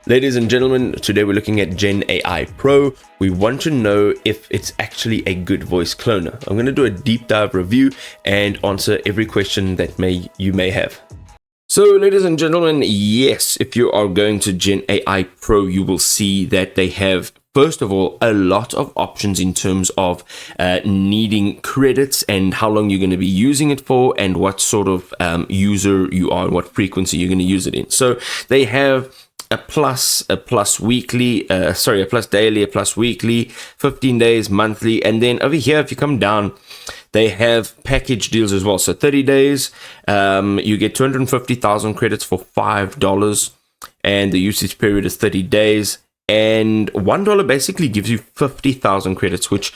Ladies and gentlemen, today we're looking at GenAIPro. We want to know if it's actually a good voice cloner. I'm going to do a deep dive review and answer every question that you may have. So, ladies and gentlemen, yes, if you are going to GenAIPro, you will see that they have, first of all, a lot of options in terms of needing credits and how long you're going to be using it for and what sort of user you are and what frequency you're going to use it in. So they have a plus weekly, a plus daily, a plus weekly, 15 days, monthly. And then over here, if you come down, they have package deals as well. So 30 days, you get 250,000 credits for $5. And the usage period is 30 days. And $1 basically gives you 50,000 credits, which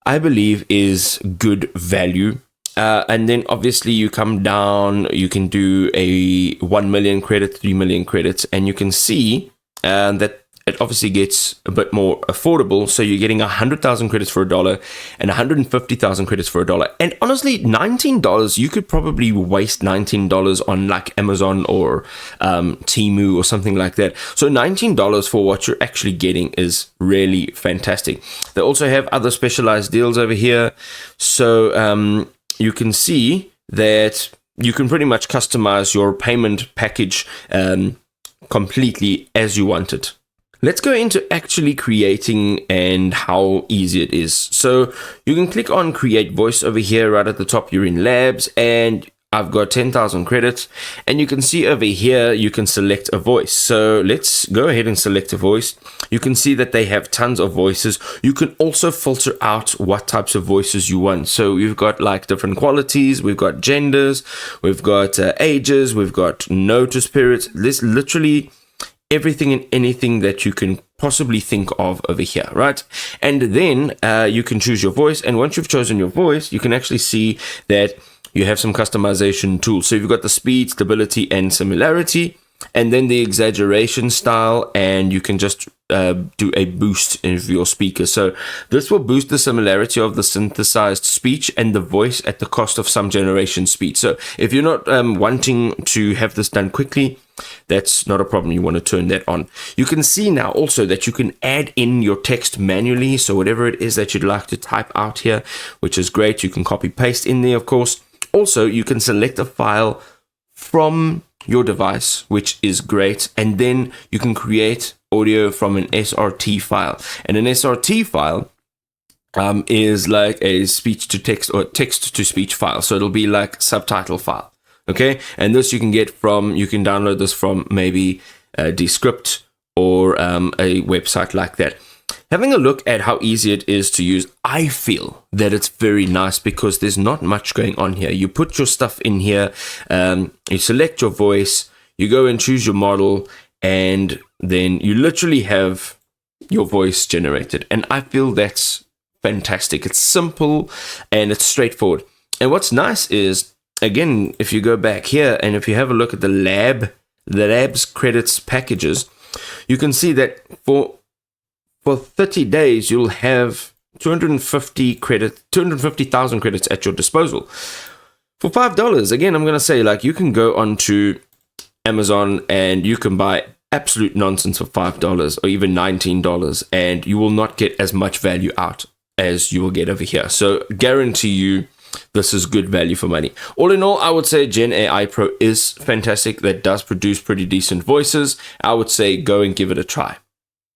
I believe is good value. And then obviously you come down, you can do a 1 million credit, 3 million credits, and you can see that it obviously gets a bit more affordable. So you're getting 100,000 credits for $1 and 150,000 credits for $1. And honestly, $19, you could probably waste $19 on like Amazon or Temu or something like that. So $19 for what you're actually getting is really fantastic. They also have other specialized deals over here. So you can see that you can pretty much customize your payment package completely as you want it. Let's go into actually creating and how easy it is. So you can click on create voice over here right at the top. You're in labs and I've got 10,000 credits, and you can see over here you can select a voice. So let's go ahead and select a voice. You can see that they have tons of voices. You can also filter out what types of voices you want. So we've got like different qualities, we've got genders, we've got ages, we've got notice periods. There's literally everything and anything that you can possibly think of over here, right? And then you can choose your voice, and once you've chosen your voice, you can actually see that you have some customization tools. So you've got the speed, stability, and similarity, and then the exaggeration style, and you can just do a boost of your speaker. So this will boost the similarity of the synthesized speech and the voice at the cost of some generation speed. So if you're not wanting to have this done quickly, that's not a problem. You want to turn that on. You can see now also that you can add in your text manually. So whatever it is that you'd like to type out here, which is great. You can copy paste in there, of course. Also, you can select a file from your device, which is great. And then you can create audio from an SRT file. And an SRT file is like a speech to text or text to speech file. So it'll be like subtitle file. Okay. And this you can download this from maybe Descript or a website like that. Having a look at how easy it is to use, I feel that it's very nice because there's not much going on here. You put your stuff in here, you select your voice, you go and choose your model, and then you literally have your voice generated. And I feel that's fantastic. It's simple and it's straightforward. And what's nice is, again, if you go back here and if you have a look at the labs credits packages, you can see that for 30 days, you'll have 250,000 credits at your disposal. For $5, again, I'm going to say, like, you can go onto Amazon and you can buy absolute nonsense for $5 or even $19, and you will not get as much value out as you will get over here. So guarantee you, this is good value for money. All in all, I would say GenAIPro is fantastic. That does produce pretty decent voices. I would say go and give it a try.